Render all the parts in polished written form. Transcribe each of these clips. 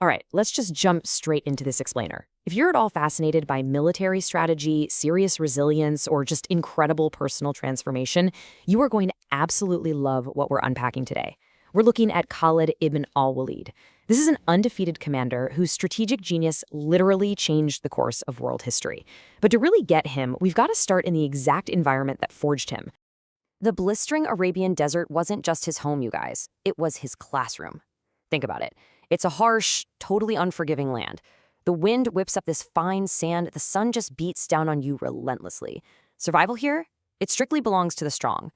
All right, let's just jump straight into this explainer. If you're at all fascinated by military strategy, serious resilience, or just incredible personal transformation, you are going to absolutely love what we're unpacking today. We're looking at Khalid ibn al-Walid. This is an undefeated commander whose strategic genius literally changed the course of world history. But to really get him, we've got to start in the exact environment that forged him. The blistering Arabian desert wasn't just his home, you guys. It was his classroom. Think about it. It's a harsh, totally unforgiving land. The wind whips up this fine sand, the sun just beats down on you relentlessly. Survival here? It strictly belongs to the strong.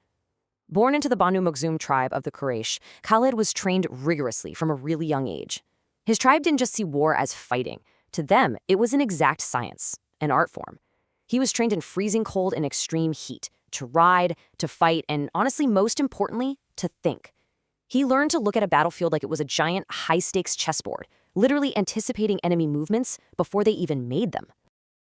Born into the Banu Makhzum tribe of the Quraysh, Khalid was trained rigorously from a really young age. His tribe didn't just see war as fighting. To them, it was an exact science, an art form. He was trained in freezing cold and extreme heat, to ride, to fight, and honestly, most importantly, to think. He learned to look at a battlefield like it was a giant, high-stakes chessboard, literally anticipating enemy movements before they even made them.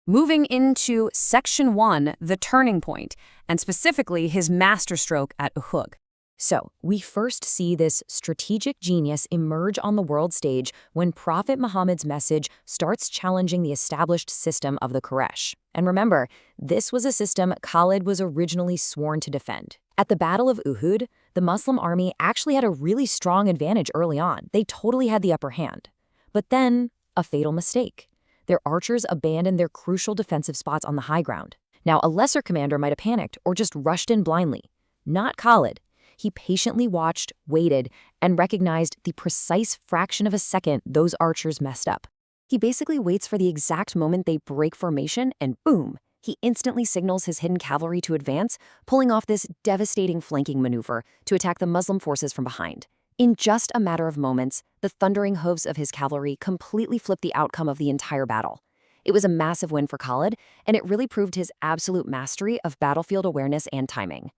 Moving into Section 1, the turning point, and specifically his masterstroke at Uhud. So, we first see this strategic genius emerge on the world stage when Prophet Muhammad's message starts challenging the established system of the Quraysh. And remember, this was a system Khalid was originally sworn to defend. At the Battle of Uhud, the Muslim army actually had a really strong advantage early on. They totally had the upper hand. But then, a fatal mistake. Their archers abandoned their crucial defensive spots on the high ground. Now, a lesser commander might have panicked or just rushed in blindly. Not Khalid. He patiently watched, waited, and recognized the precise fraction of a second those archers messed up. He basically waits for the exact moment they break formation, and boom, he instantly signals his hidden cavalry to advance, pulling off this devastating flanking maneuver to attack the Muslim forces from behind. In just a matter of moments, the thundering hooves of his cavalry completely flipped the outcome of the entire battle. It was a massive win for Khalid, and it really proved his absolute mastery of battlefield awareness and timing.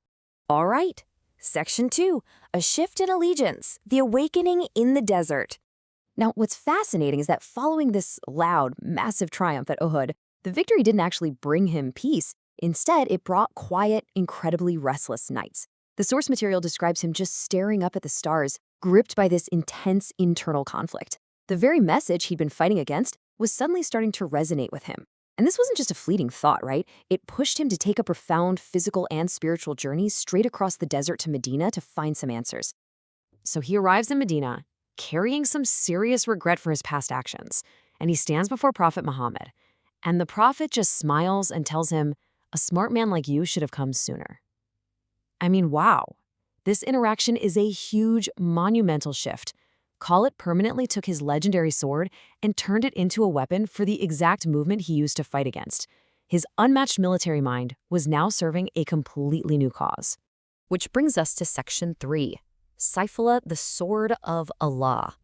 All right. Section 2, a shift in allegiance, the awakening in the desert. Now, what's fascinating is that following this loud, massive triumph at Uhud, the victory didn't actually bring him peace. Instead, it brought quiet, incredibly restless nights. The source material describes him just staring up at the stars, gripped by this intense internal conflict. The very message he'd been fighting against was suddenly starting to resonate with him. And this wasn't just a fleeting thought, right? It pushed him to take a profound physical and spiritual journey straight across the desert to Medina to find some answers. So he arrives in Medina, carrying some serious regret for his past actions, and he stands before Prophet Muhammad. And the Prophet just smiles and tells him, "A smart man like you should have come sooner." I mean, wow. This interaction is a huge, monumental shift. Khalid permanently took his legendary sword and turned it into a weapon for the exact movement he used to fight against. His unmatched military mind was now serving a completely new cause. Which brings us to Section 3, Saifullah, the Sword of Allah.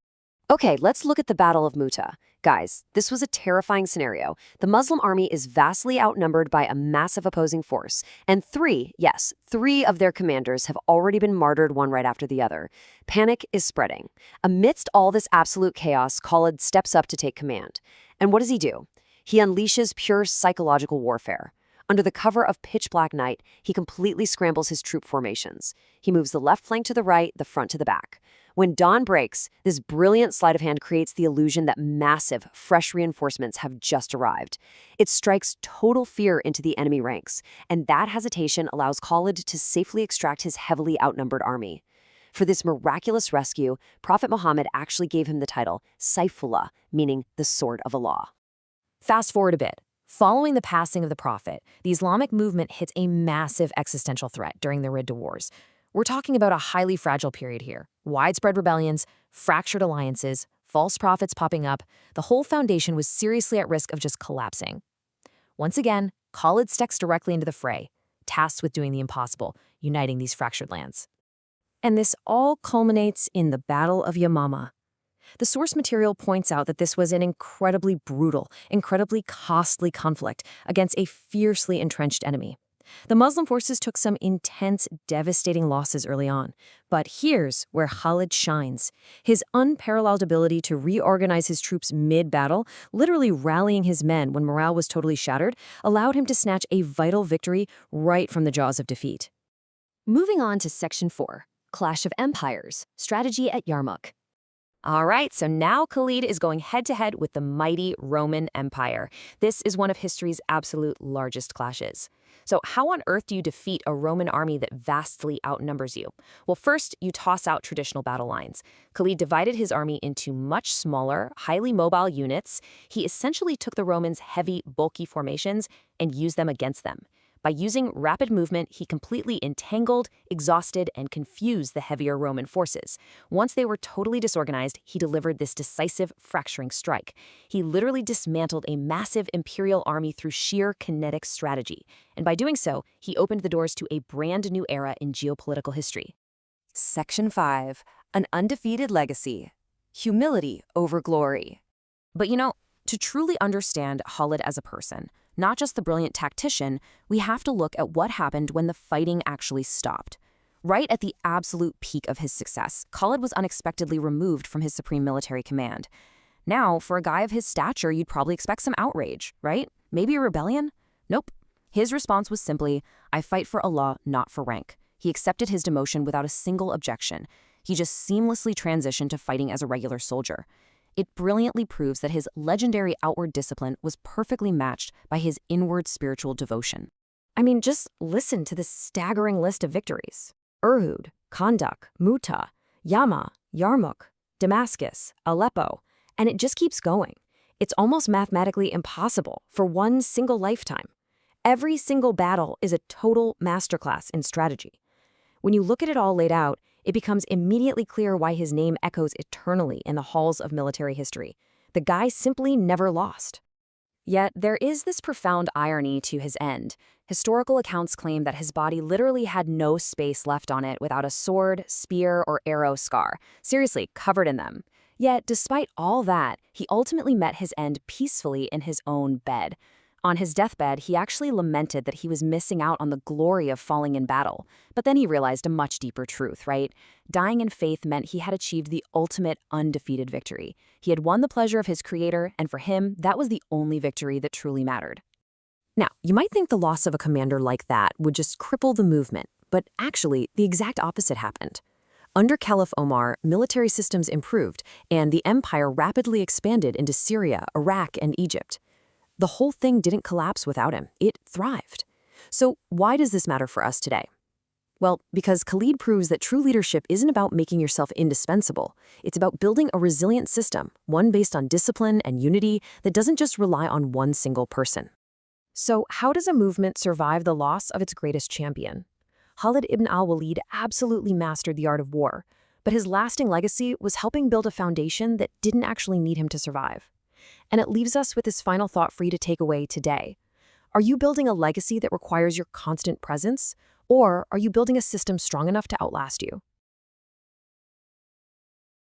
Okay, let's look at the Battle of Mu'tah. Guys, this was a terrifying scenario. The Muslim army is vastly outnumbered by a massive opposing force, and three of their commanders have already been martyred one right after the other. Panic is spreading. Amidst all this absolute chaos, Khalid steps up to take command. And what does he do? He unleashes pure psychological warfare. Under the cover of pitch-black night, he completely scrambles his troop formations. He moves the left flank to the right, the front to the back. When dawn breaks, this brilliant sleight of hand creates the illusion that massive, fresh reinforcements have just arrived. It strikes total fear into the enemy ranks, and that hesitation allows Khalid to safely extract his heavily outnumbered army. For this miraculous rescue, Prophet Muhammad actually gave him the title Saifullah, meaning the Sword of Allah. Fast forward a bit. Following the passing of the Prophet, the Islamic movement hits a massive existential threat during the Ridda Wars. We're talking about a highly fragile period here. Widespread rebellions, fractured alliances, false prophets popping up. The whole foundation was seriously at risk of just collapsing. Once again, Khalid steps directly into the fray, tasked with doing the impossible, uniting these fractured lands. And this all culminates in the Battle of Yamama. The source material points out that this was an incredibly brutal, incredibly costly conflict against a fiercely entrenched enemy. The Muslim forces took some intense, devastating losses early on. But here's where Khalid shines. His unparalleled ability to reorganize his troops mid-battle, literally rallying his men when morale was totally shattered, allowed him to snatch a vital victory right from the jaws of defeat. Moving on to Section 4, Clash of Empires, Strategy at Yarmouk. All right, so now Khalid is going head-to-head with the mighty Roman Empire. This is one of history's absolute largest clashes. So how on earth do you defeat a Roman army that vastly outnumbers you? Well, first, you toss out traditional battle lines. Khalid divided his army into much smaller, highly mobile units. He essentially took the Romans' heavy, bulky formations and used them against them. By using rapid movement, he completely entangled, exhausted, and confused the heavier Roman forces. Once they were totally disorganized, he delivered this decisive, fracturing strike. He literally dismantled a massive imperial army through sheer kinetic strategy. And by doing so, he opened the doors to a brand new era in geopolitical history. Section 5. An undefeated legacy. Humility over glory. But to truly understand Khalid as a person, not just the brilliant tactician, we have to look at what happened when the fighting actually stopped. Right at the absolute peak of his success, Khalid was unexpectedly removed from his supreme military command. Now, for a guy of his stature, you'd probably expect some outrage, right? Maybe a rebellion? Nope. His response was simply, "I fight for Allah, not for rank." He accepted his demotion without a single objection. He just seamlessly transitioned to fighting as a regular soldier. It brilliantly proves that his legendary outward discipline was perfectly matched by his inward spiritual devotion. I mean, just listen to this staggering list of victories. Uhud, Khandaq, Mu'tah, Yama, Yarmouk, Damascus, Aleppo, and it just keeps going. It's almost mathematically impossible for one single lifetime. Every single battle is a total masterclass in strategy. When you look at it all laid out, it becomes immediately clear why his name echoes eternally in the halls of military history. The guy simply never lost. Yet there is this profound irony to his end. Historical accounts claim that his body literally had no space left on it without a sword, spear, or arrow scar, seriously covered in them. Yet, despite all that, he ultimately met his end peacefully in his own bed. On his deathbed, he actually lamented that he was missing out on the glory of falling in battle. But then he realized a much deeper truth, right? Dying in faith meant he had achieved the ultimate undefeated victory. He had won the pleasure of his creator, and for him, that was the only victory that truly mattered. Now, you might think the loss of a commander like that would just cripple the movement, but actually, the exact opposite happened. Under Caliph Omar, military systems improved, and the empire rapidly expanded into Syria, Iraq, and Egypt. The whole thing didn't collapse without him. It thrived. So why does this matter for us today? Well, because Khalid proves that true leadership isn't about making yourself indispensable. It's about building a resilient system, one based on discipline and unity that doesn't just rely on one single person. So how does a movement survive the loss of its greatest champion? Khalid ibn al-Walid absolutely mastered the art of war, but his lasting legacy was helping build a foundation that didn't actually need him to survive. And it leaves us with this final thought for you to take away today. Are you building a legacy that requires your constant presence, or are you building a system strong enough to outlast you?